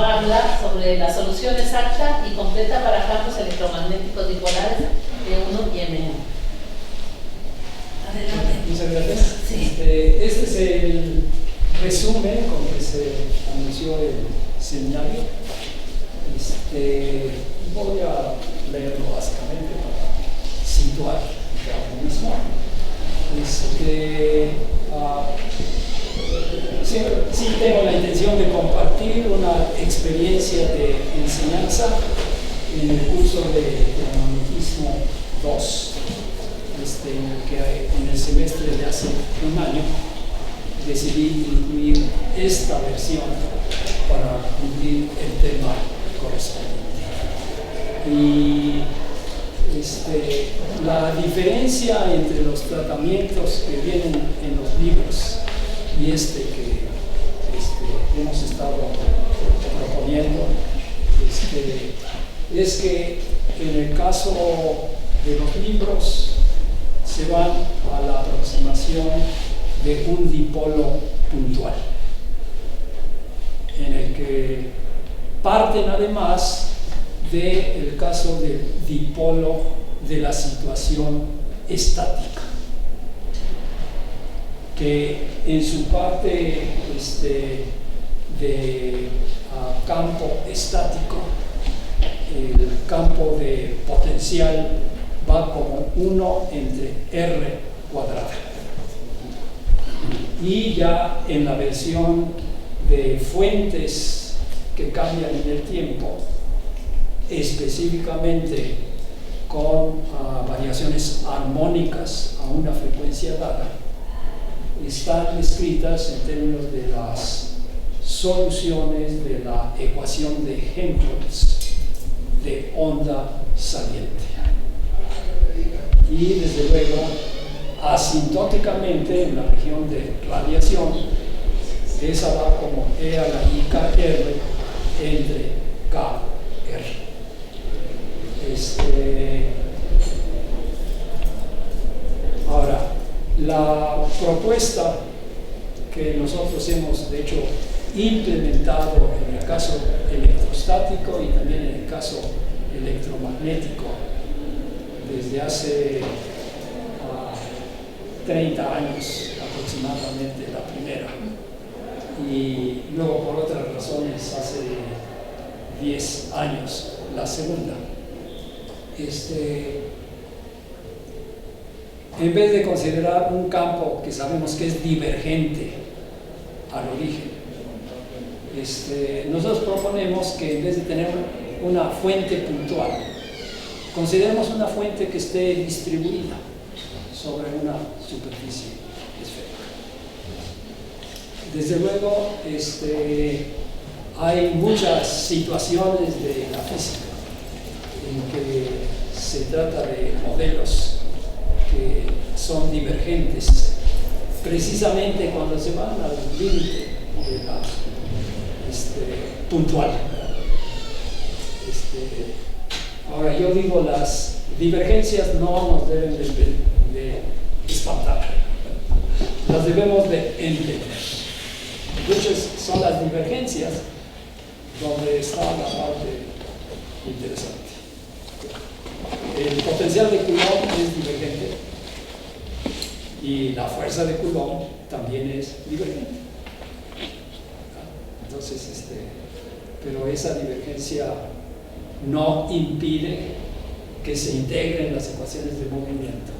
habla sobre la solución exacta y completa para campos electromagnéticos dipolares E1 y M1. Adelante. Muchas gracias. Sí. Este es el resumen con que se anunció el seminario. Voy a leerlo básicamente para situar el mismo. Sí tengo la intención de compartir una experiencia de enseñanza en el curso de electromagnetismo 2, en el que en el semestre de hace un año decidí incluir esta versión para cumplir el tema correspondiente. Y la diferencia entre los tratamientos que vienen en los libros y que hemos estado proponiendo es que en el caso de los libros se van a la aproximación de un dipolo puntual, en el que parten además del caso del dipolo de la situación estática, que en su parte de campo estático, el campo de potencial va como 1 entre R cuadrada. Y ya en la versión de fuentes que cambian en el tiempo, específicamente con variaciones armónicas a una frecuencia dada, están escritas en términos de las soluciones de la ecuación de Helmholtz de onda saliente. Y desde luego, asintóticamente en la región de radiación, esa va como E a la I KR entre KR. Ahora, la propuesta que nosotros hemos de hecho implementado en el caso electrostático y también en el caso electromagnético desde hace 30 años aproximadamente la primera, y luego por otras razones hace 10 años la segunda. En vez de considerar un campo que sabemos que es divergente al origen, nosotros proponemos que en vez de tener una fuente puntual, consideremos una fuente que esté distribuida sobre una superficie esférica. Desde luego, hay muchas situaciones de la física en que se trata de modelos que son divergentes, precisamente cuando se van al límite de la puntual. Ahora, yo digo, las divergencias no nos deben de espantar, las debemos de entender. De hecho, son las divergencias donde está la parte interesante. El potencial de Coulomb es divergente y la fuerza de Coulomb también es divergente. Entonces, pero esa divergencia no impide que se integren las ecuaciones de movimiento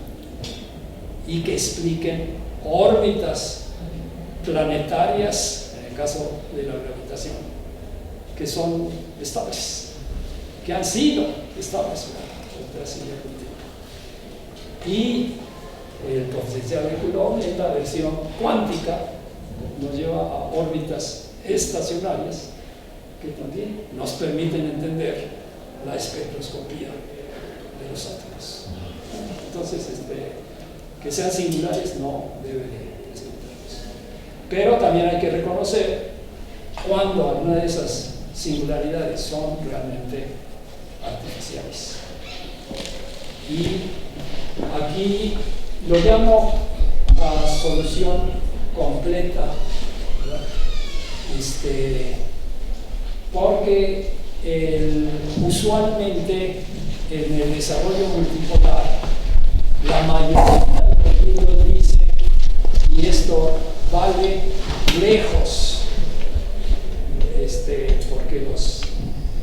y que expliquen órbitas planetarias, en el caso de la gravitación, que son estables, que han sido estables tras el tiempo. Y el potencial de Coulomb en la versión cuántica nos lleva a órbitas estacionarias que también nos permiten entender la espectroscopía de los átomos. Entonces, que sean singulares no debe de espantarnos. Pero también hay que reconocer cuando alguna de esas singularidades son realmente artificiales. Y aquí lo llamo solución completa, ¿verdad? porque usualmente en el desarrollo multipolar la mayoría de los libros dice, y esto vale lejos, porque los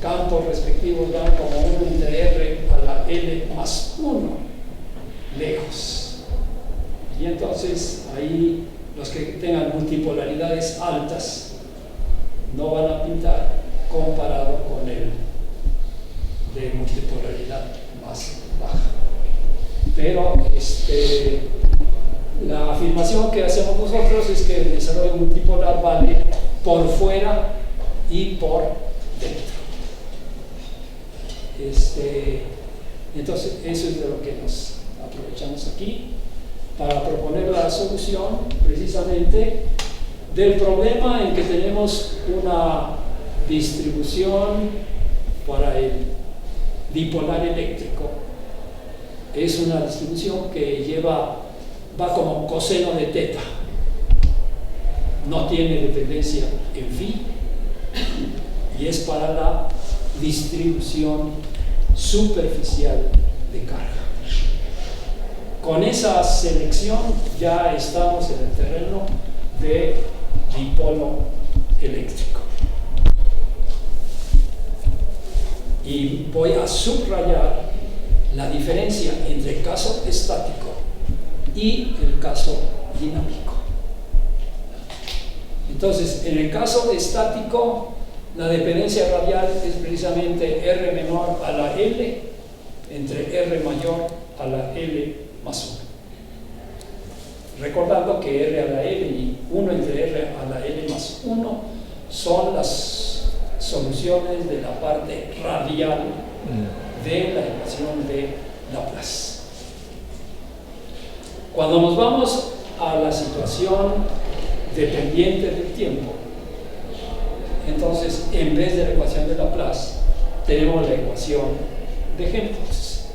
campos respectivos dan como 1 entre R a la L más 1, lejos. Y entonces ahí los que tengan multipolaridades altas no van a pintar comparado con el de multipolaridad más baja. Pero la afirmación que hacemos nosotros es que el desarrollo multipolar vale por fuera y por dentro. Entonces eso es de lo que nos aprovechamos aquí para proponer la solución precisamente del problema en que tenemos una distribución para el dipolar eléctrico. Es una distribución que va como coseno de teta, no tiene dependencia en phi y es para la distribución superficial de carga. Con esa selección ya estamos en el terreno de dipolo eléctrico. Y voy a subrayar la diferencia entre el caso estático y el caso dinámico. Entonces, en el caso estático, la dependencia radial es precisamente R menor a la L entre R mayor a la L más 1. Recordando que R a la L y 1 entre R a la L más 1 son las soluciones de la parte radial de la ecuación de Laplace. Cuando nos vamos a la situación dependiente del tiempo, entonces en vez de la ecuación de Laplace tenemos la ecuación de Helmholtz,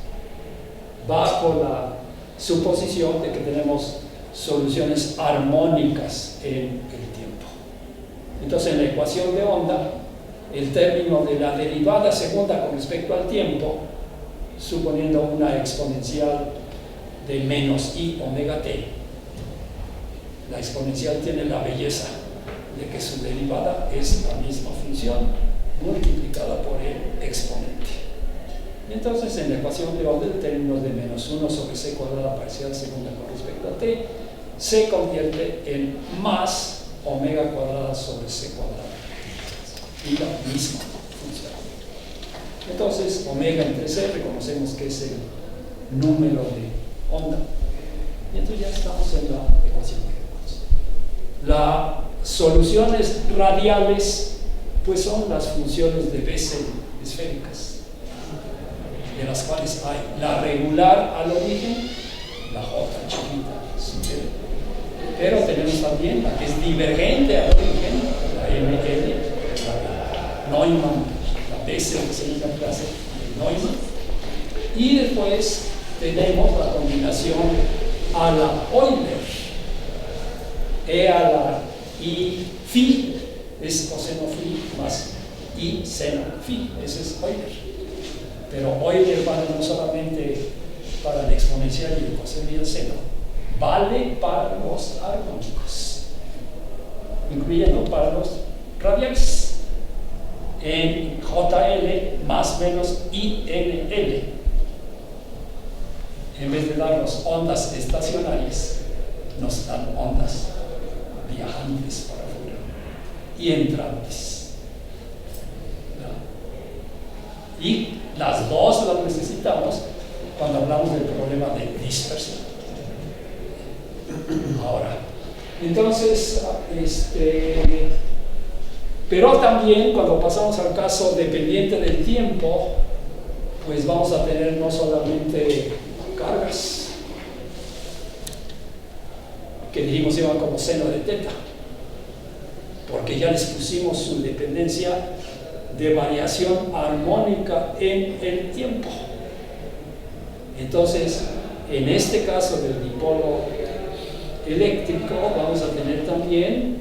bajo la suposición de que tenemos soluciones armónicas en el tiempo. Entonces en la ecuación de onda, el término de la derivada segunda con respecto al tiempo, suponiendo una exponencial de menos i omega t, la exponencial tiene la belleza de que su derivada es la misma función multiplicada por el exponente. Y entonces en la ecuación de onda el término de menos 1 sobre c cuadrada parcial segunda con respecto a t se convierte en más omega cuadrada sobre c cuadrada y la misma función. Entonces omega entre c reconocemos que es el número de onda y entonces ya estamos en la ecuación de Helmholtz. Las soluciones radiales pues son las funciones de Bessel esféricas, de las cuales hay la regular al origen, la J chiquita, pero tenemos también la que es divergente al origen, la ML, la Neumann, la Bessel que se llama clase de Neumann, y después tenemos la combinación a la Euler, E a la I phi, es coseno phi más I seno phi, ese es Euler. Pero Euler vale no solamente para el exponencial y el coseno y el seno, vale para los armónicos, incluyendo para los radiales, en JL más menos INL. En vez de darnos ondas estacionarias, nos dan ondas viajantes para afuera y entrantes. ¿No? Y las dos las necesitamos cuando hablamos del problema de dispersión. Ahora, entonces, pero también cuando pasamos al caso dependiente del tiempo, pues vamos a tener no solamente cargas, que dijimos iban como seno de teta, porque ya les pusimos su dependencia de variación armónica en el tiempo. Entonces, en este caso del dipolo eléctrico, vamos a tener también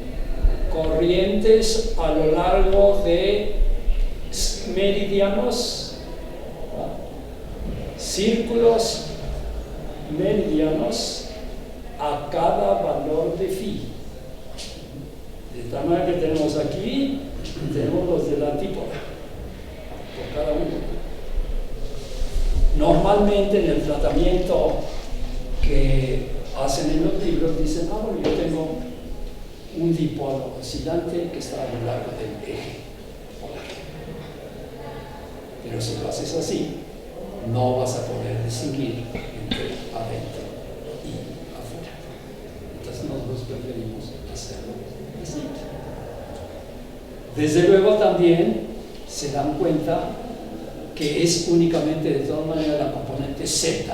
corrientes a lo largo de meridianos, círculos meridianos a cada valor de phi. De tal manera que tenemos aquí, tenemos los del antípoda, por cada uno. Normalmente en el tratamiento que hacen en los libros dicen, bueno, yo tengo un dipolo oscilante que está a lo largo del eje polar. Pero si lo haces así, no vas a poder distinguir entre adentro y afuera. Entonces nosotros preferimos hacerlo así. Desde luego también se dan cuenta que es únicamente de todas maneras la componente Z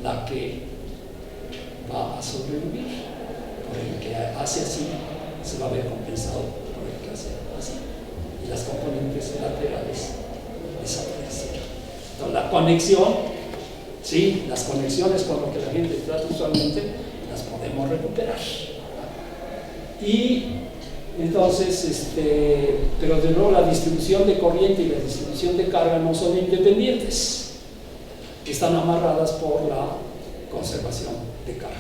la que va a sobrevivir. Por el que hace así se va a ver compensado por el que hace así. Y las componentes laterales desaparecen. Entonces la conexión, sí, las conexiones con lo que la gente trata usualmente, las podemos recuperar. Y entonces, pero de nuevo la distribución de corriente y la distribución de carga no son independientes, están amarradas por la conservación de carga.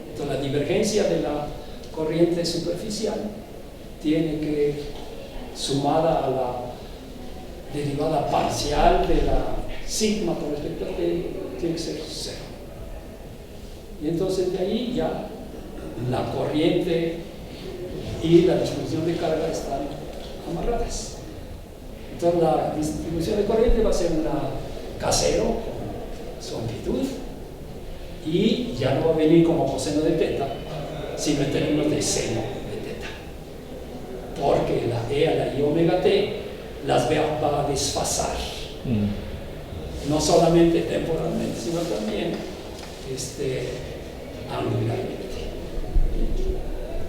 Entonces la divergencia de la corriente superficial tiene que, sumada a la derivada parcial de la sigma con respecto a t, tiene que ser 0. Y entonces de ahí ya la corriente y la distribución de carga están amarradas. Entonces la distribución de corriente va a ser una K0 con su amplitud y ya no va a venir como coseno de teta, sino en términos de seno de teta, porque la E a la I omega t las va a desfasar, no solamente temporalmente, sino también angularmente.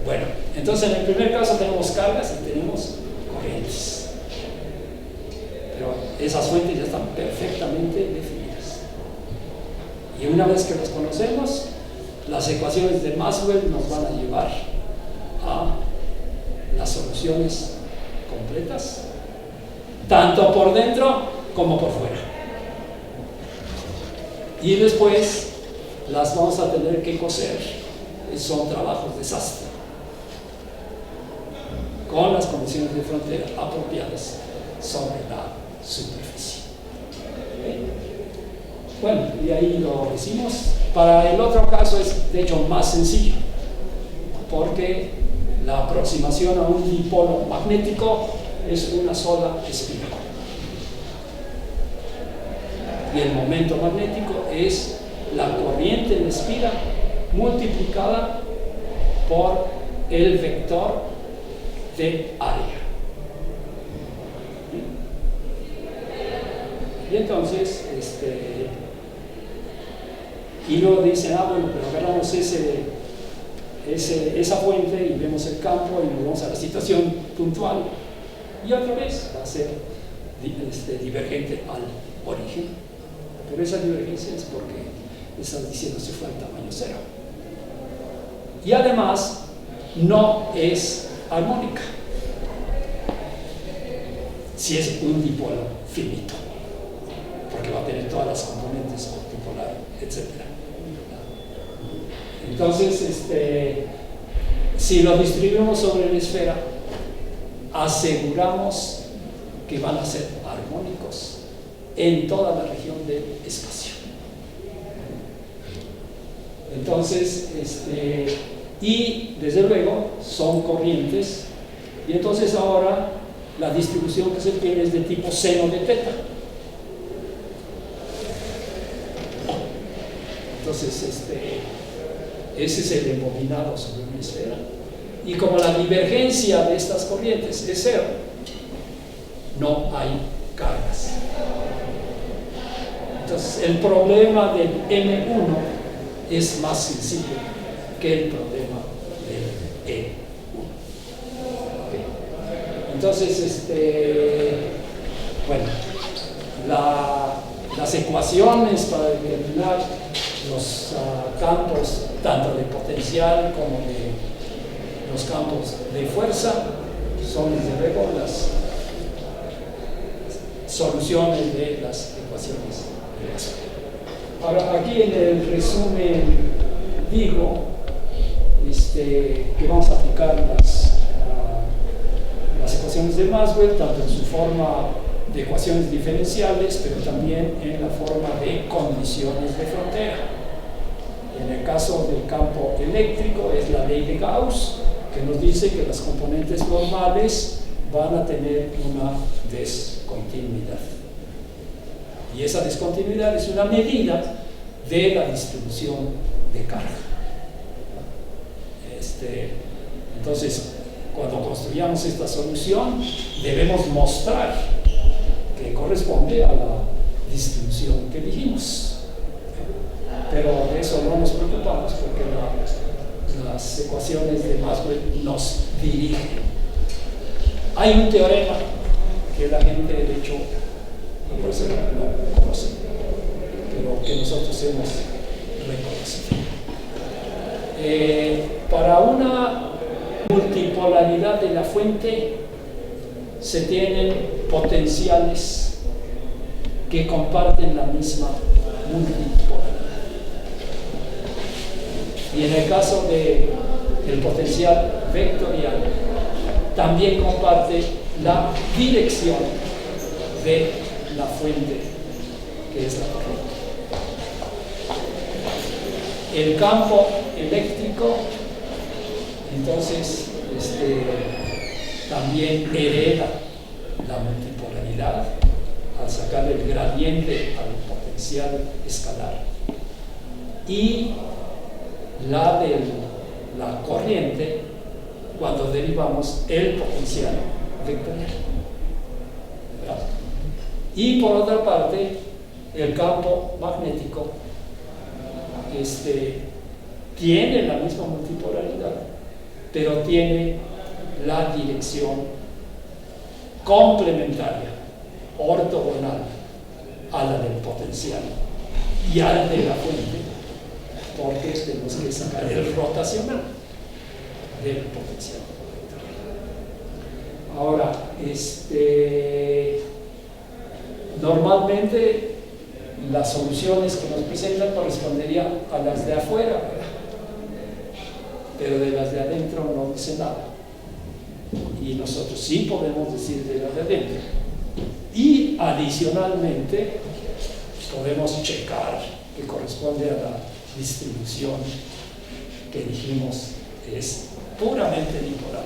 Bueno, entonces en el primer caso tenemos cargas y tenemos corrientes, pero esas fuentes ya están perfectamente definidas. Y una vez que las conocemos, las ecuaciones de Maxwell nos van a llevar a las soluciones completas, tanto por dentro como por fuera. Y después las vamos a tener que coser, son trabajos de sastre, con las condiciones de frontera apropiadas sobre la superficie. ¿Okay? Bueno, y ahí lo decimos. Para el otro caso es de hecho más sencillo, porque la aproximación a un dipolo magnético es una sola espira. Y el momento magnético es la corriente en la espira multiplicada por el vector de área. Y entonces, y luego dicen, bueno, pero agarramos esa fuente y vemos el campo y nos vamos a la situación puntual. Y otra vez va a ser divergente al origen. Pero esa divergencia es porque estás diciendo se fue al tamaño 0. Y además, no es armónica, si es un dipolo finito, porque va a tener todas las componentes ortopolar, etc. Entonces, si lo distribuimos sobre la esfera, aseguramos que van a ser armónicos en toda la región del espacio. Entonces, y desde luego son corrientes, y entonces ahora la distribución que se tiene es de tipo seno de teta. Entonces ese es el embobinado sobre una esfera, y como la divergencia de estas corrientes es 0, no hay cargas. Entonces el problema del M1 es más sencillo que el problema del E1. ¿Okay? Entonces, bueno, las ecuaciones para determinar los campos, tanto de potencial como de los campos de fuerza, son desde luego soluciones de las ecuaciones de Maxwell. Ahora, aquí en el resumen digo que vamos a aplicar las ecuaciones de Maxwell, tanto en su forma de ecuaciones diferenciales, pero también en la forma de condiciones de frontera. En el caso del campo eléctrico es la ley de Gauss, que nos dice que las componentes normales van a tener una discontinuidad. Y esa discontinuidad es una medida de la distribución de carga. Entonces, cuando construyamos esta solución, debemos mostrar que corresponde a la distribución que dijimos. Pero de eso no nos preocupamos porque las ecuaciones de Maxwell nos dirigen. Hay un teorema que la gente, de hecho, no conoce, pero que nosotros hemos reconocido. Para una multipolaridad de la fuente se tienen potenciales que comparten la misma multipolaridad. Y en el caso del potencial vectorial, también comparte la dirección de la fuente, que es la corriente. El campo eléctrico, entonces, también hereda la multipolaridad al sacar el gradiente al potencial escalar. Y la de la corriente cuando derivamos el potencial vectorial. ¿Verdad? Y por otra parte, el campo magnético tiene la misma multipolaridad, pero tiene la dirección complementaria, ortogonal a la del potencial y a la de la fuente, porque tenemos que sacar el rotacional del potencial. Ahora, normalmente las soluciones que nos presentan corresponderían a las de afuera, ¿verdad? Pero de las de adentro no dice nada. Y nosotros sí podemos decir de las de adentro. Y adicionalmente podemos checar que corresponde a la distribución que dijimos es puramente dipolar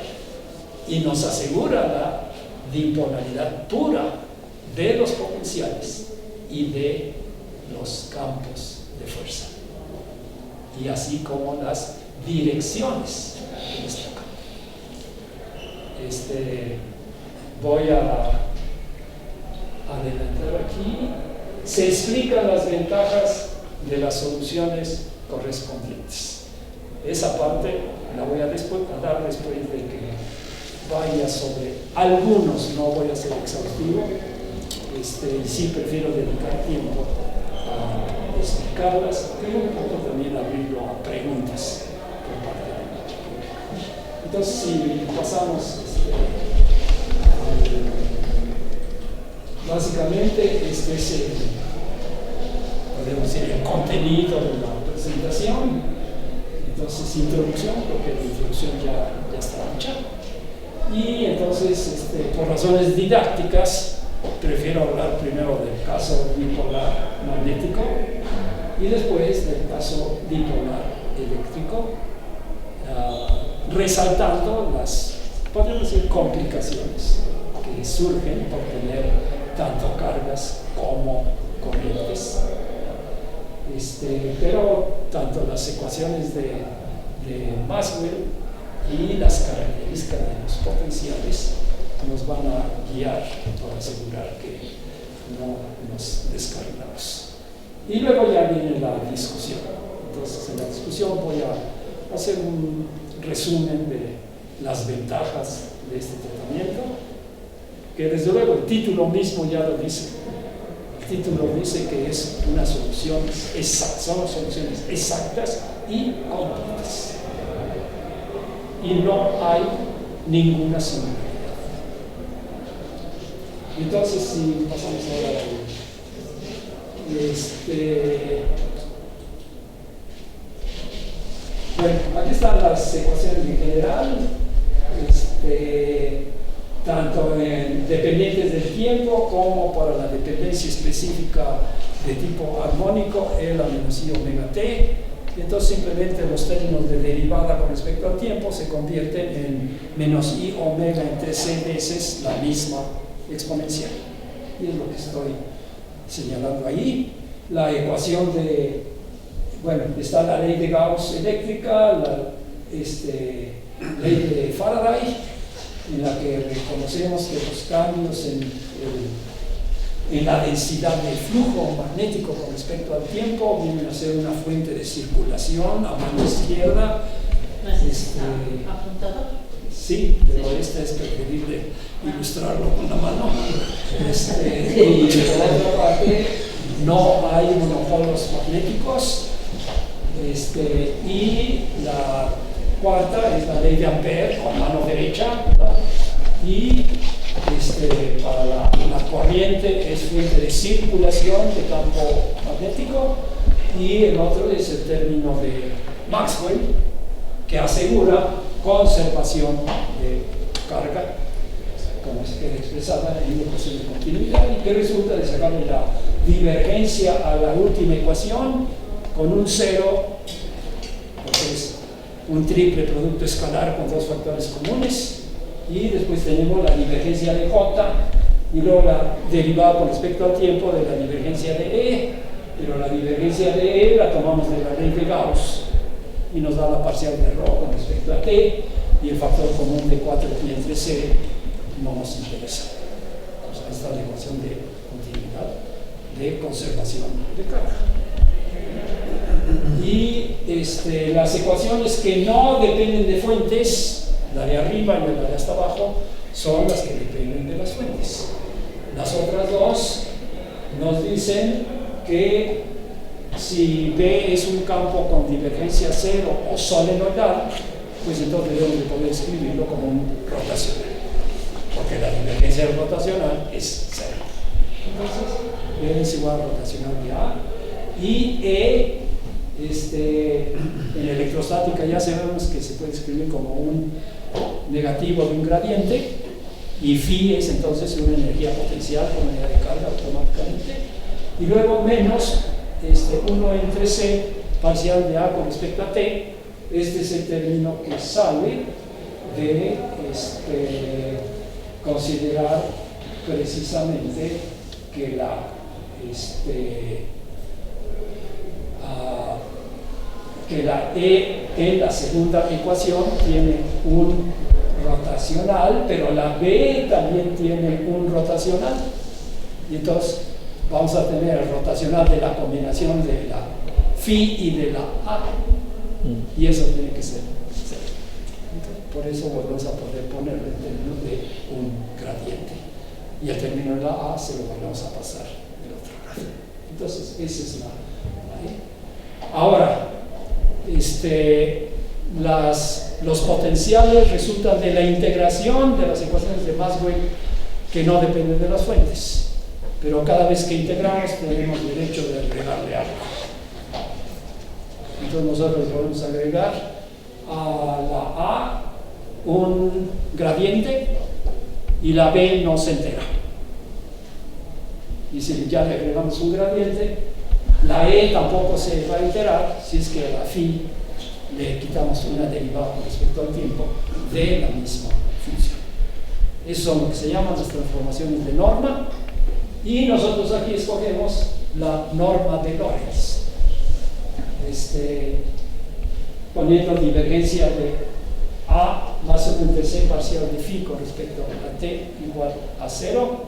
y nos asegura la dipolaridad pura de los potenciales y de los campos de fuerza, y así como las direcciones de nuestro campo. Voy a adelantar aquí. Se explican las ventajas de las soluciones correspondientes. Esa parte la voy a dar después de que vaya sobre algunos, no voy a ser exhaustivo, y sí prefiero dedicar tiempo a explicarlas y un poco también abrirlo a preguntas por parte de ellos. Entonces, si pasamos básicamente este es podemos decir el contenido de la presentación. Entonces, introducción, porque la introducción ya está hecha. Y entonces, por razones didácticas, prefiero hablar primero del caso bipolar magnético y después del caso bipolar eléctrico, resaltando las, podemos decir, complicaciones que surgen por tener tanto cargas como corrientes. Pero tanto las ecuaciones de Maxwell y las características de los potenciales nos van a guiar para asegurar que no nos descargamos. Y luego ya viene la discusión. Entonces, en la discusión voy a hacer un resumen de las ventajas de este tratamiento, que desde luego el título mismo ya lo dice. El título dice que es una solución exacta, son soluciones exactas y completas. Y no hay ninguna singularidad. Entonces, si pasamos ahora bueno, aquí están las ecuaciones en general, tanto en dependientes del tiempo como para la dependencia específica de tipo armónico, L a menos I omega t. Y entonces simplemente los términos de derivada con respecto al tiempo se convierten en menos I omega entre C veces la misma exponencial. Y es lo que estoy señalando ahí. La ecuación de, bueno, está la ley de Gauss eléctrica, la ley de Faraday, en la que reconocemos que los cambios en la densidad del flujo magnético con respecto al tiempo vienen a ser una fuente de circulación a mano izquierda. ¿Apuntador? Sí, pero esta es preferible ilustrarlo con la mano. Y por otra parte, no hay monopolos magnéticos. Y la cuarta es la ley de Ampère con mano derecha, ¿verdad? Y para la corriente es fuente de circulación de campo magnético, y el otro es el término de Maxwell, que asegura conservación de carga, como se queda expresada en una ecuación de continuidad, y que resulta de sacarle la divergencia a la última ecuación con un cero, porque es un triple producto escalar con dos factores comunes. Y después tenemos la divergencia de J, y luego la derivada con respecto al tiempo de la divergencia de E, pero la divergencia de E la tomamos de la ley de Gauss y nos da la parcial de ρ con respecto a T, y el factor común de 4pi entre C no nos interesa. Entonces, esta es la ecuación de continuidad de conservación de carga. Y las ecuaciones que no dependen de fuentes, la de arriba y la de hasta abajo, son las que dependen de las fuentes. Las otras dos nos dicen que si B es un campo con divergencia cero o solenoidal, pues entonces debemos de poder escribirlo como un rotacional, porque la divergencia rotacional es cero. Entonces, B es igual a rotacional de A, y E, en electrostática ya sabemos que se puede escribir como un negativo de un gradiente, y phi es entonces una energía potencial con unidad de carga automáticamente, y luego menos 1 entre C parcial de A con respecto a T. Este es el término que sale de considerar precisamente que la E en la segunda ecuación tiene un rotacional, pero la B también tiene un rotacional, y entonces vamos a tener el rotacional de la combinación de la phi y de la A, y eso tiene que ser cero. Entonces, por eso volvemos a poder poner el término de un gradiente, y el término de la A se lo volvemos a pasar del otro lado. Entonces esa es la E. Ahora, los potenciales resultan de la integración de las ecuaciones de Maxwell, que no dependen de las fuentes, pero cada vez que integramos tenemos derecho de agregarle algo. Entonces nosotros podemos agregar a la A un gradiente, y la B no se entera. Y si ya le agregamos un gradiente, la E tampoco se va a enterar si es que a la phi le quitamos una derivada con respecto al tiempo de la misma función. Eso son lo que se llaman las transformaciones de norma, y nosotros aquí escogemos la norma de Lorentz, poniendo divergencia de A más 1 entre C parcial de phi con respecto a T igual a 0,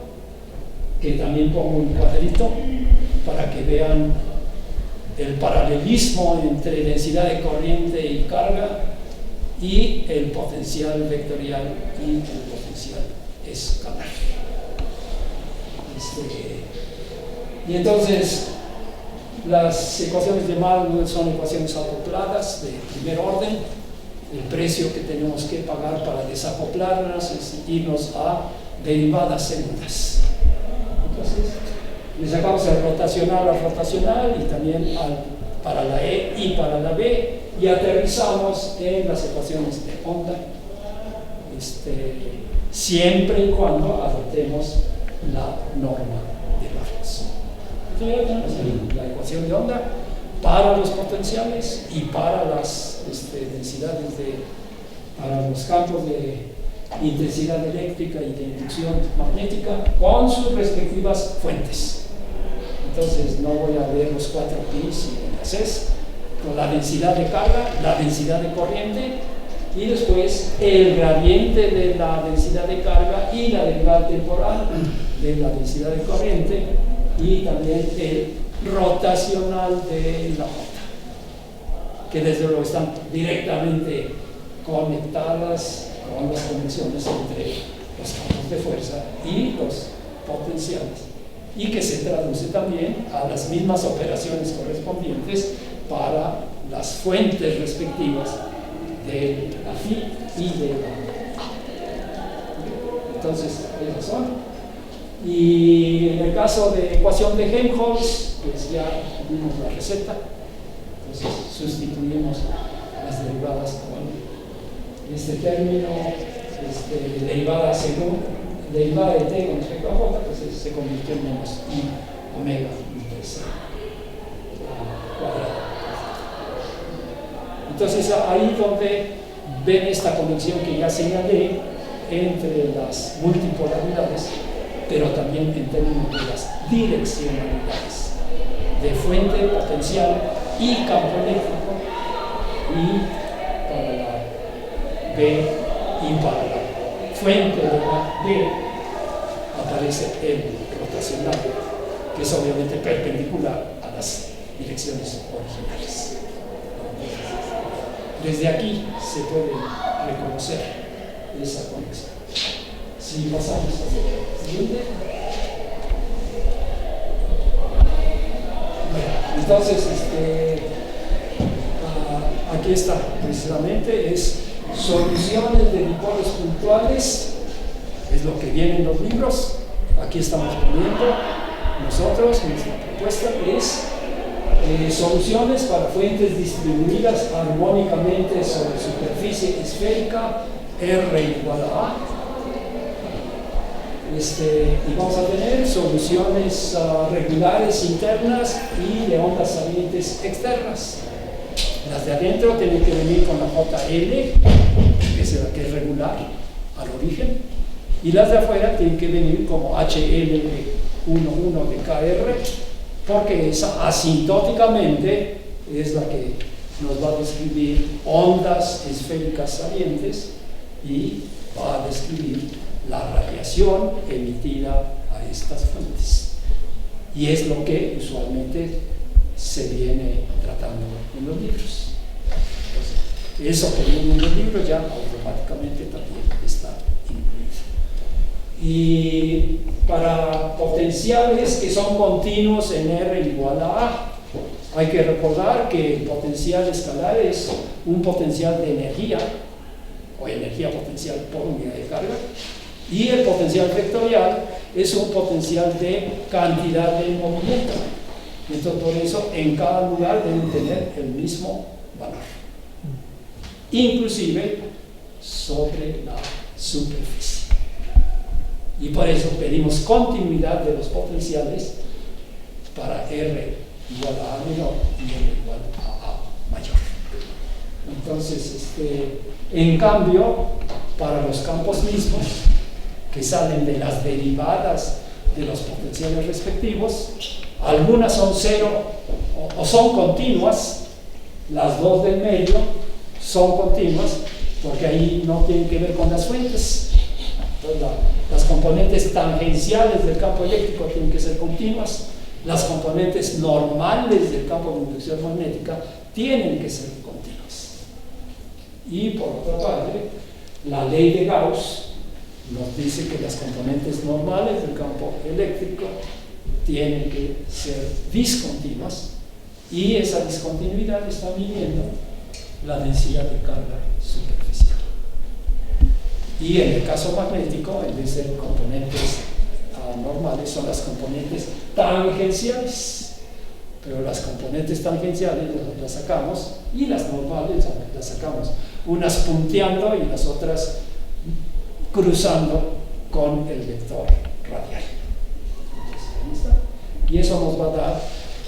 que también pongo un cuadrito para que vean el paralelismo entre densidad de corriente y carga, y el potencial vectorial y el potencial escalar. Y entonces las ecuaciones de Maxwell son ecuaciones acopladas de primer orden. El precio que tenemos que pagar para desacoplarlas es irnos a derivadas segundas. Entonces, le sacamos el rotacional al rotacional y también para la E y para la B, y aterrizamos en las ecuaciones de onda, siempre y cuando adoptemos la norma de Lorentz. Entonces, ya tenemos la ecuación de onda para los potenciales y para las densidades para los campos de intensidad eléctrica y de inducción magnética con sus respectivas fuentes. Entonces no voy a ver los 4 pis y las es, con la densidad de carga, la densidad de corriente y después el gradiente de la densidad de carga y la derivada temporal de la densidad de corriente y también el rotacional de la onda, que desde luego están directamente conectadas con las conexiones entre los campos de fuerza y los potenciales, y que se traduce también a las mismas operaciones correspondientes para las fuentes respectivas de la phi y de la A. Entonces, esas son. Y en el caso de ecuación de Helmholtz, pues ya vimos la receta. Entonces, sustituimos las derivadas con este término, derivada de t con respecto a j, pues se convirtió en menos i omega inversa cuadrada. Entonces ahí donde ven esta conexión que ya señalé entre las multipolaridades, pero también en términos de las direccionalidades de fuente, potencial y campo eléctrico, y para la B y para la fuente de la B aparece el rotacional, que es obviamente perpendicular a las direcciones originales. Desde aquí se puede reconocer esa conexión. Si pasamos al siguiente. Bueno, entonces, aquí está precisamente, es soluciones de dipolos puntuales, es lo que viene en los libros. Aquí estamos poniendo nosotros, nuestra propuesta es soluciones para fuentes distribuidas armónicamente sobre superficie esférica R igual a A. Y vamos a tener soluciones regulares internas y de ondas salientes externas. Las de adentro tienen que venir con la JL, que es regular al origen, y las de afuera tienen que venir como HL de 1,1 de KR, porque esa asintóticamente es la que nos va a describir ondas esféricas salientes y va a describir la radiación emitida a estas fuentes. Y es lo que usualmente se viene tratando en los libros. Entonces, eso que viene en los libros ya automáticamente también está incluido. Y para potenciales que son continuos en R igual a A, hay que recordar que el potencial escalar es un potencial de energía, o energía potencial por unidad de carga, y el potencial vectorial es un potencial de cantidad de movimiento. Entonces, por eso, en cada lugar deben tener el mismo valor, inclusive sobre la superficie. Y por eso pedimos continuidad de los potenciales para R igual a A menor y R igual a A mayor. Entonces, en cambio, para los campos mismos, que salen de las derivadas de los potenciales respectivos, algunas son cero o son continuas, las dos del medio son continuas, porque ahí no tienen que ver con las fuentes. Entonces, las componentes tangenciales del campo eléctrico tienen que ser continuas, las componentes normales del campo de inducción magnética tienen que ser continuas. Y por otra parte, la ley de Gauss nos dice que las componentes normales del campo eléctrico tienen que ser discontinuas, y esa discontinuidad está midiendo la densidad de carga superficial. Y en el caso magnético, en vez de componentes normales, cuáles son las componentes tangenciales. Pero las componentes tangenciales las sacamos y las normales las sacamos, unas punteando y las otras cruzando con el vector radial. Entonces, ahí está. Y eso nos va a dar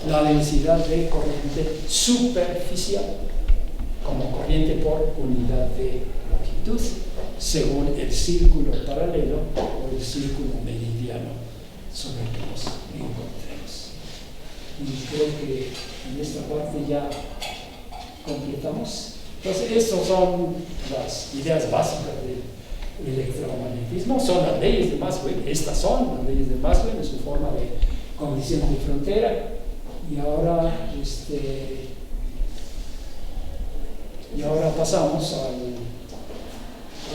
la densidad de corriente superficial como corriente por unidad de longitud, según el círculo paralelo o el círculo meridiano sobre el que nos encontremos. Y creo que en esta parte ya completamos. Entonces, estas son las ideas básicas del electromagnetismo, son las leyes de Maxwell. Estas son las leyes de Maxwell en su forma de condición de frontera. Y ahora pasamos a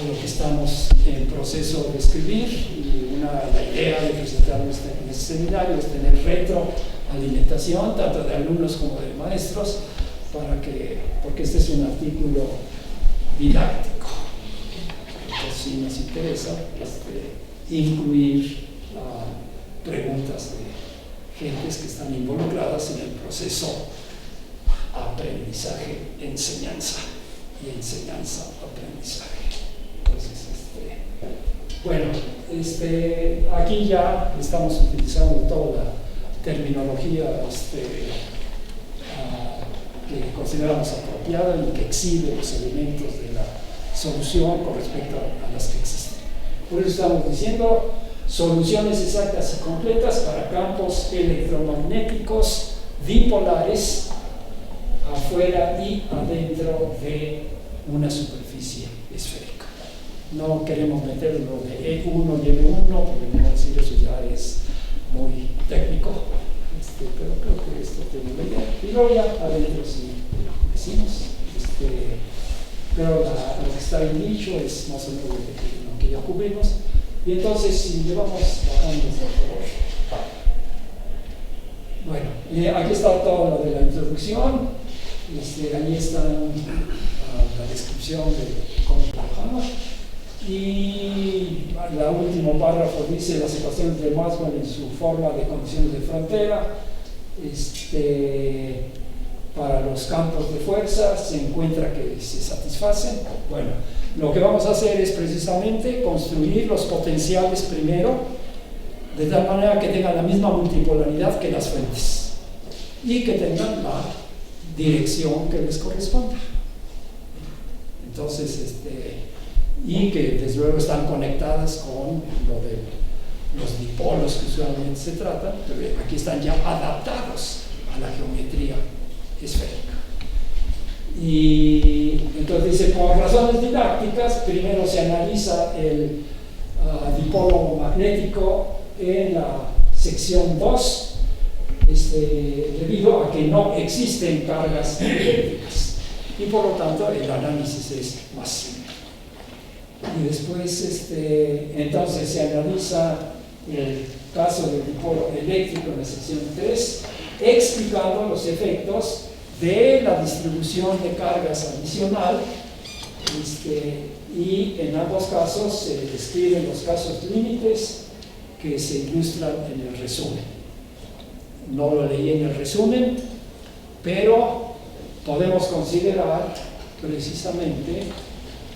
lo que estamos en proceso de escribir. Y la idea de presentarlo en este seminario es tener retroalimentación, tanto de alumnos como de maestros, porque este es un artículo didáctico. Entonces, si nos interesa incluir preguntas de gentes que están involucradas en el proceso aprendizaje-enseñanza y enseñanza-aprendizaje. Entonces, aquí ya estamos utilizando toda la terminología que consideramos apropiada y que exhibe los elementos de la solución con respecto a las que existen. Por eso estamos diciendo soluciones exactas y completas para campos electromagnéticos dipolares afuera y adentro de una superficie esférica. No queremos meter lo de E1 y M1, porque no decir eso ya es muy técnico, pero creo que esto tiene una idea. Y luego ya adentro sí decimos, pero lo que está bien dicho es más o menos lo que ya cubrimos. Y entonces, si le vamos bajando, por favor. Bueno, aquí está todo lo de la introducción. Allí está la descripción de cómo trabajamos. Y el último párrafo dice las ecuaciones de Maxwell en su forma de condiciones de frontera. Para los campos de fuerza se encuentra que se satisfacen. Bueno, lo que vamos a hacer es precisamente construir los potenciales primero, de tal manera que tengan la misma multipolaridad que las fuentes y que tengan la dirección que les corresponda. Entonces, y que desde luego están conectadas con lo de los dipolos que usualmente se tratan, pero aquí están ya adaptados a la geometría esférica. Y entonces dice, por razones didácticas, primero se analiza el dipolo magnético en la sección 2, debido a que no existen cargas eléctricas y por lo tanto el análisis es más simple. Y después entonces se analiza el caso del dipolo eléctrico en la sección 3, explicando los efectos de la distribución de cargas adicional, y en ambos casos se describen los casos límites que se ilustran en el resumen. No lo leí en el resumen, pero podemos considerar precisamente,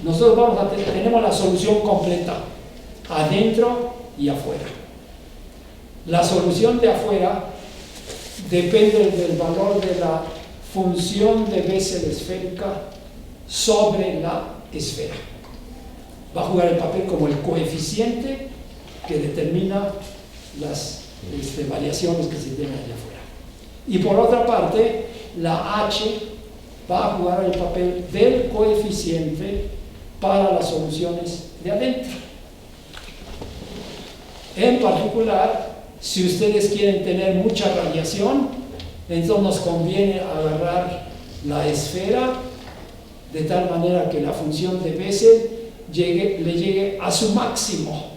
nosotros tenemos la solución completa, adentro y afuera. La solución de afuera depende del valor de la función de Bessel esférica sobre la esfera. Va a jugar el papel como el coeficiente que determina las variaciones que se tienen allá afuera. Y por otra parte, la H va a jugar el papel del coeficiente para las soluciones de adentro. En particular, si ustedes quieren tener mucha radiación, entonces nos conviene agarrar la esfera de tal manera que la función de Bessel le llegue a su máximo,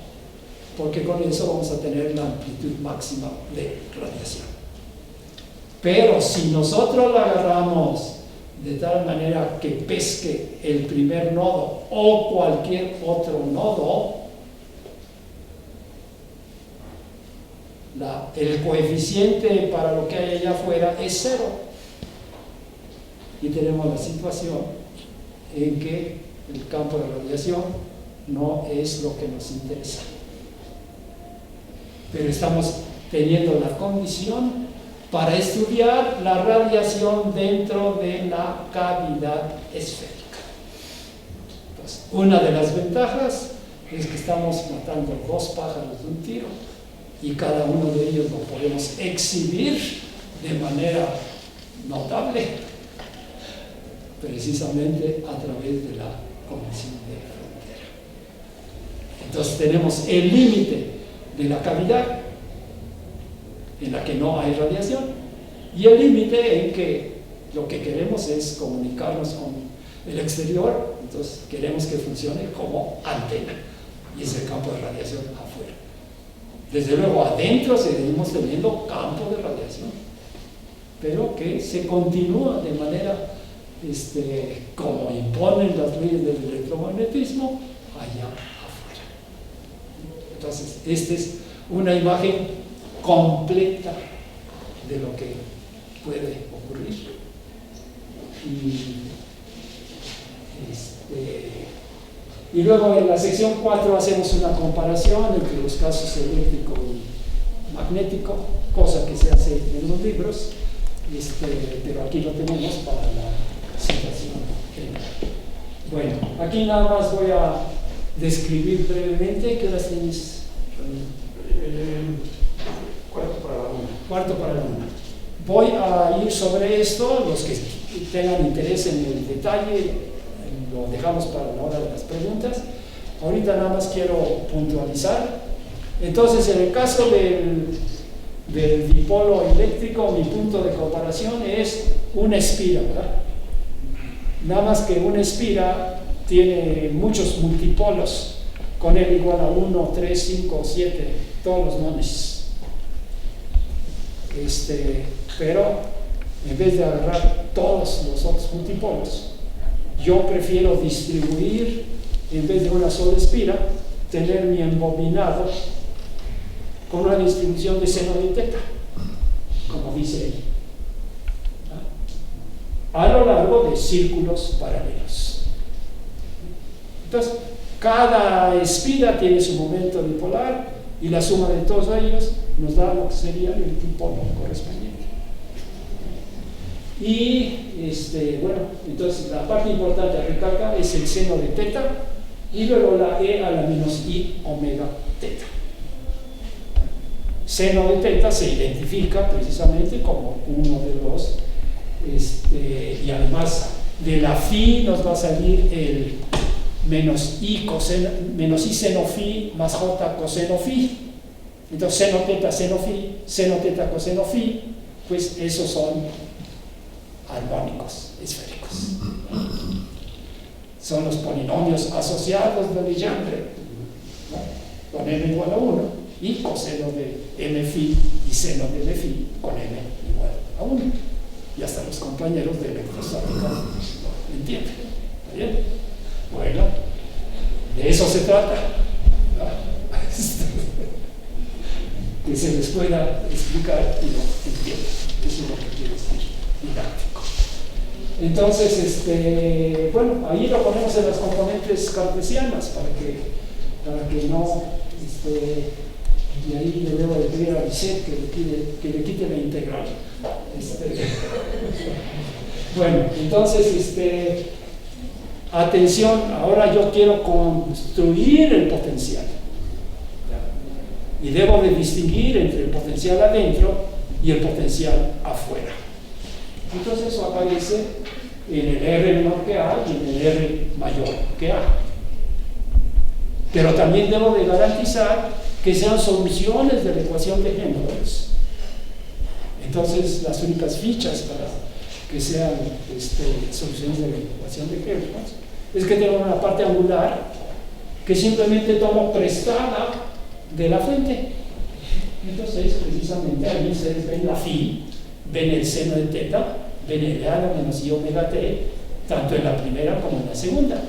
porque con eso vamos a tener la amplitud máxima de radiación. Pero si nosotros la agarramos de tal manera que pesque el primer nodo o cualquier otro nodo, el coeficiente para lo que hay allá afuera es 0. Y tenemos la situación en que el campo de radiación no es lo que nos interesa. Pero estamos teniendo la condición para estudiar la radiación dentro de la cavidad esférica. Entonces, una de las ventajas es que estamos matando 2 pájaros de un tiro y cada uno de ellos lo podemos exhibir de manera notable, precisamente a través de la condición de frontera. Entonces tenemos el límite de la cavidad en la que no hay radiación y el límite en que lo que queremos es comunicarnos con el exterior, entonces queremos que funcione como antena y es el campo de radiación afuera. Desde luego adentro seguimos teniendo campo de radiación, pero que se continúa de manera como imponen las leyes del electromagnetismo allá afuera. Entonces, esta es una imagen completa de lo que puede ocurrir. Y luego en la sección 4 hacemos una comparación entre los casos eléctrico y magnético, cosa que se hace en los libros, pero aquí lo tenemos para la situación general. Bueno, aquí nada más voy a describir brevemente. ¿Qué horas tienes? 1:45. Voy a ir sobre esto. Los que tengan interés en el detalle lo dejamos para la hora de las preguntas. Ahorita nada más quiero puntualizar. Entonces, en el caso del dipolo eléctrico, mi punto de comparación es una espira, ¿verdad? Nada más que una espira tiene muchos multipolos, con L igual a 1, 3, 5, 7, todos los nones. Pero en vez de agarrar todos los otros multipolos, yo prefiero distribuir, en vez de una sola espira, tener mi embobinado con una distribución de seno de teta, como dice ahí, a lo largo de círculos paralelos. Entonces, cada espira tiene su momento dipolar y la suma de todos ellos nos da lo que sería el dipolo correspondiente. Y bueno, entonces la parte importante a recalcar es el seno de teta y luego la E a la menos I omega teta. Seno de teta se identifica precisamente como uno de los, y además de la phi nos va a salir el menos I seno phi más J coseno phi. Entonces seno teta coseno phi, pues esos son armónicos esféricos. Son los polinomios asociados de Legendre, ¿no? Con m igual a 1 y coseno de m phi y seno de m phi con m igual a 1. Y hasta los compañeros de electrostática lo entienden. ¿Está bien? Bueno, de eso se trata, ¿no? Que se les pueda explicar y lo entiendan. Eso es lo que quiero decir, didáctico. Entonces, bueno, ahí lo ponemos en las componentes cartesianas para que no, y ahí le debo de pedir a Lisette que le quite la integral. Bueno, entonces, atención, ahora yo quiero construir el potencial. Y debo de distinguir entre el potencial adentro y el potencial afuera. Entonces eso aparece en el R menor que A y en el R mayor que A. Pero también debo de garantizar que sean soluciones de la ecuación de Helmholtz. Entonces las únicas fichas para que sean soluciones de la ecuación de Helmholtz es que tengo una parte angular que simplemente tomo prestada de la fuente. Entonces, precisamente ahí ustedes ven la phi, ven el seno de teta, ven el a la menos i omega t, tanto en la primera como en la segunda.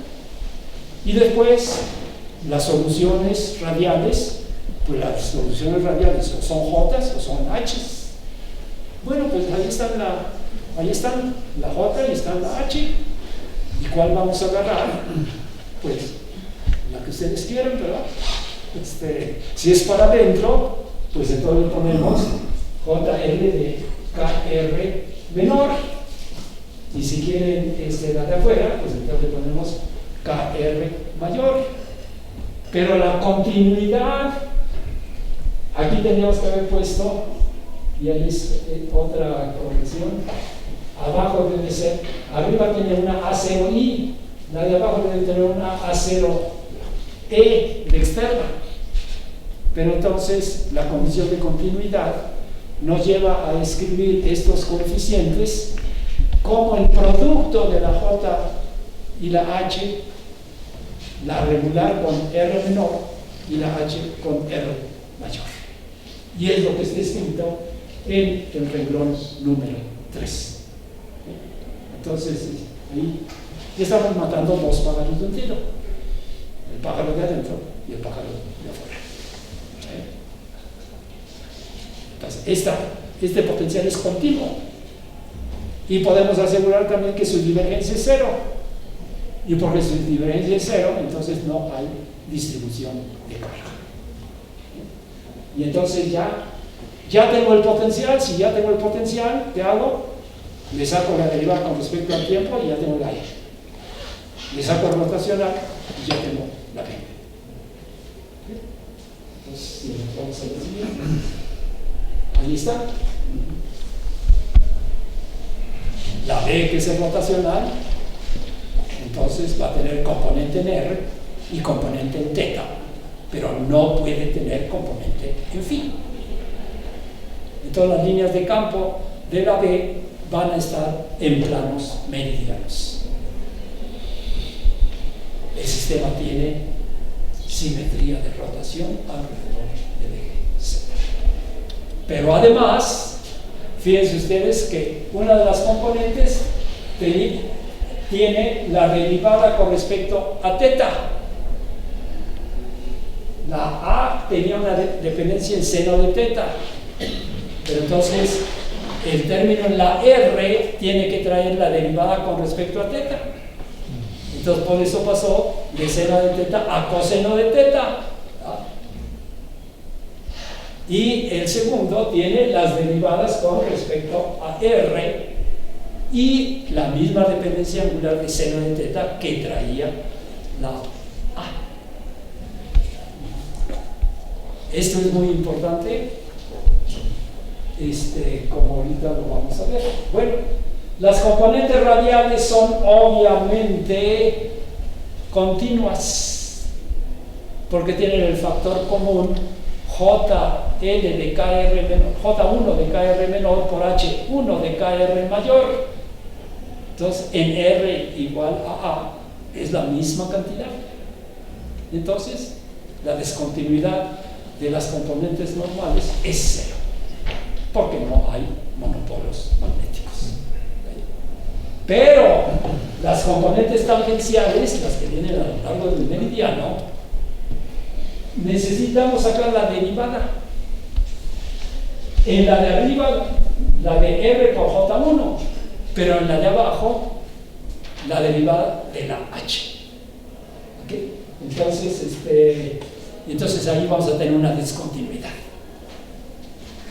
Y después, las soluciones radiales pues las soluciones radiales o son Jotas o son H's. Bueno, pues ahí están la J y están la H. ¿Y cuál vamos a agarrar? Pues la que ustedes quieran, ¿verdad? Si es para adentro, pues entonces le ponemos JL de KR menor. Y si quieren la de afuera, pues entonces le ponemos KR mayor. Pero la continuidad, aquí teníamos que haber puesto, y ahí es otra corrección, abajo debe ser, arriba tiene una A0I, la de abajo debe tener una A0E de externa. Pero entonces la condición de continuidad nos lleva a escribir estos coeficientes como el producto de la J y la H, la regular con R menor y la H con R mayor. Y es lo que está escrito en el renglón número 3. Entonces, ahí estamos matando dos pájaros de un tiro: el pájaro de adentro y el pájaro de afuera. Entonces, este potencial es continuo. Y podemos asegurar también que su divergencia es cero. Y porque su divergencia es cero, entonces no hay distribución de carga. Y entonces ya tengo el potencial. Si ya tengo el potencial, ¿qué hago? Le saco la derivada con respecto al tiempo y ya tengo la E. Le saco el rotacional y ya tengo la B. Entonces, vamos a ver siguiente. Ahí está. La B, que es el rotacional, entonces va a tener componente en R y componente en θ, pero no puede tener componente en φ. Entonces las líneas de campo de la B van a estar en planos meridianos. El sistema tiene simetría de rotación alrededor del eje Z. Pero además, fíjense ustedes que una de las componentes tiene la derivada con respecto a θ. La A tenía una dependencia en seno de θ. Pero entonces el término en la R tiene que traer la derivada con respecto a θ. Entonces por eso pasó de seno de θ a coseno de θ. Y el segundo tiene las derivadas con respecto a R y la misma dependencia angular de seno de θ que traía la A. Esto es muy importante, como ahorita lo vamos a ver. Bueno, las componentes radiales son obviamente continuas porque tienen el factor común JL de KR menor, J1 de KR menor por H1 de KR mayor. Entonces en R igual a A es la misma cantidad. Entonces la descontinuidad de las componentes normales es cero, porque no hay monopolos magnéticos. Pero las componentes tangenciales, las que vienen a lo largo del meridiano, necesitamos sacar la derivada. En la de arriba, la de R por J1, pero en la de abajo, la derivada de la H. ¿Okay? Entonces ahí vamos a tener una discontinuidad.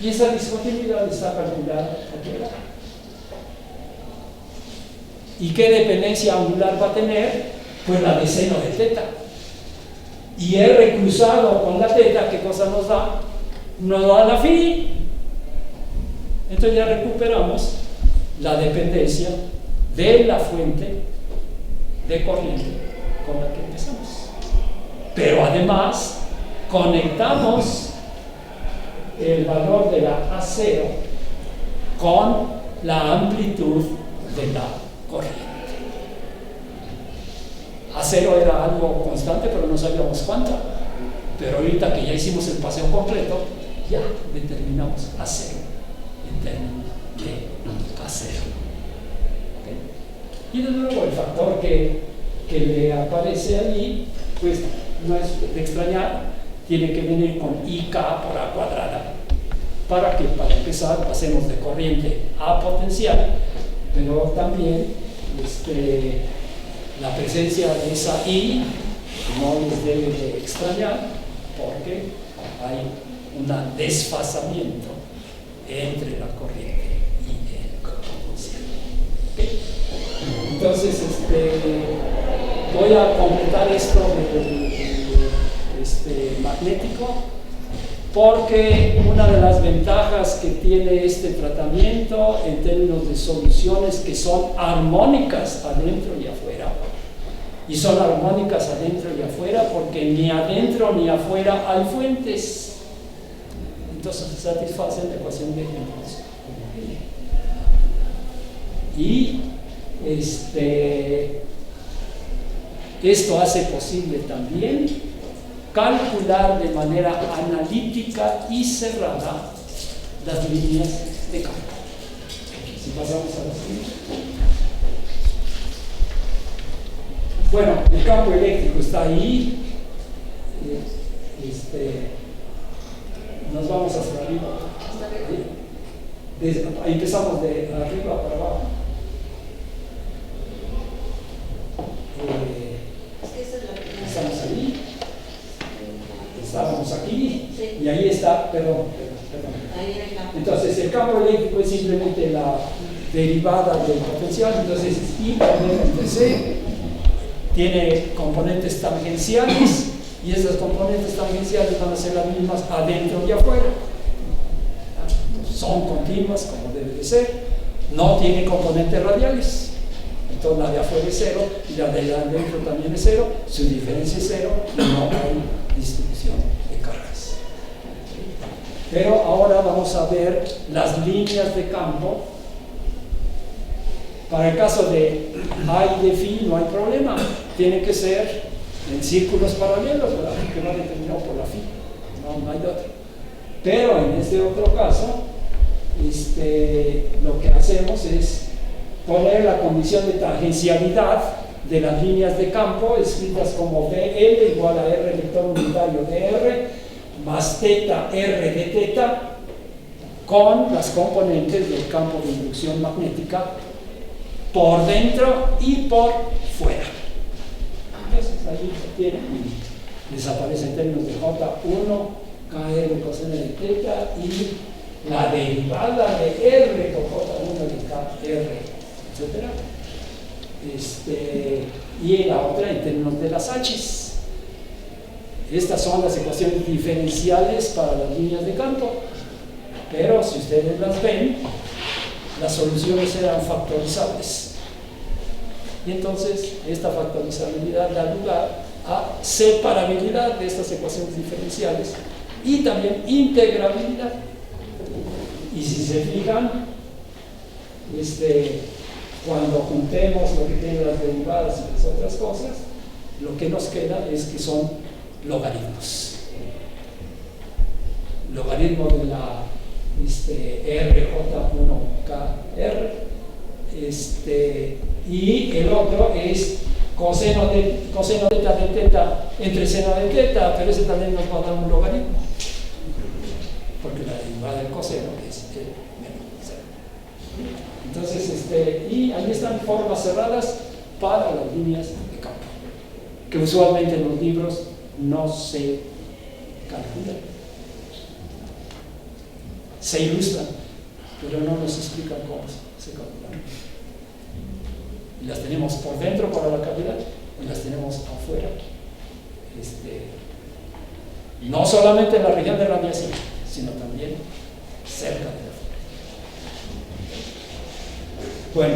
Y esa discontinuidad está calculada aquí abajo. ¿Y qué dependencia angular va a tener? Pues la de seno de θ. Y R cruzado con la θ, ¿qué cosa nos da? Nos da la φ. Entonces ya recuperamos la dependencia de la fuente de corriente con la que empezamos. Pero además conectamos el valor de la A0 con la amplitud de la corriente. A0 era algo constante, pero no sabíamos cuánto. Pero ahorita que ya hicimos el paseo completo, ya determinamos A0 en términos de A0. ¿Okay? Y de nuevo el factor que le aparece allí, pues no es de extrañar, tiene que venir con IK por A cuadrada, para que para empezar pasemos de corriente a potencial, pero también la presencia de esa I no les debe de extrañar, porque hay un desfasamiento entre la corriente y el potencial. ¿Okay? Entonces, voy a completar esto del magnético, porque una de las ventajas que tiene este tratamiento en términos de soluciones que son armónicas adentro y afuera, y son armónicas adentro y afuera porque ni adentro ni afuera hay fuentes, entonces se satisface la ecuación de impulso. Y esto hace posible también calcular de manera analítica y cerrada las líneas de campo. Si pasamos a la siguiente. Bueno, el campo eléctrico está ahí. Nos vamos hacia arriba. Ahí empezamos de arriba para abajo. Estamos ahí. Estábamos aquí. Sí. Y ahí está, perdón. Ahí en el campo. Entonces, el campo eléctrico es simplemente la derivada del potencial. Entonces, I por D entre C tiene componentes tangenciales, y esas componentes tangenciales van a ser las mismas adentro y afuera. Son continuas como debe de ser, no tiene componentes radiales. Entonces la de afuera es cero y la de adentro también es cero, su diferencia es cero y no hay distribución de cargas. Pero ahora vamos a ver las líneas de campo. Para el caso de A y de phi no hay problema, tiene que ser en círculos paralelos, ¿verdad? Que va determinado por la phi, no hay de otro. Pero en este otro caso, lo que hacemos es poner la condición de tangencialidad de las líneas de campo escritas como BL igual a R vector unitario de R más teta R de teta con las componentes del campo de inducción magnética por dentro y por fuera. Entonces ahí se tiene y desaparece en términos de J1 KR coseno de teta y la derivada de R con J1 de KR, etc. Y la otra en términos de las H's. Estas son las ecuaciones diferenciales para las líneas de campo, pero si ustedes las ven, las soluciones eran factorizables. Y entonces esta factorizabilidad da lugar a separabilidad de estas ecuaciones diferenciales y también integrabilidad. Y si se fijan, cuando juntemos lo que tiene las derivadas y las otras cosas, lo que nos queda es que son logaritmos. Logaritmo de la RJ1KR, y el otro es coseno teta de teta entre seno de teta, pero ese también nos va a dar un logaritmo, porque la derivada del coseno es menos cero. Entonces, y ahí están formas cerradas para las líneas de campo, que usualmente en los libros no se calculan. Se ilustran, pero no nos explican cómo se calculan. Y las tenemos por dentro para la cavidad y las tenemos afuera. No solamente en la región de radiación, sino también cerca de la fuente. Bueno,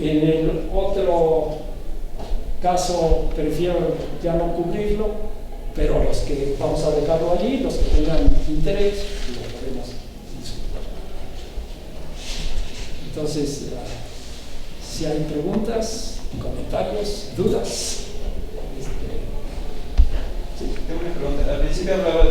en el otro caso prefiero ya no cubrirlo, pero los que vamos a dejarlo allí, los que tengan interés, lo podemos discutir. Entonces, si hay preguntas, comentarios, dudas. Tengo una pregunta. Al principio hablaba de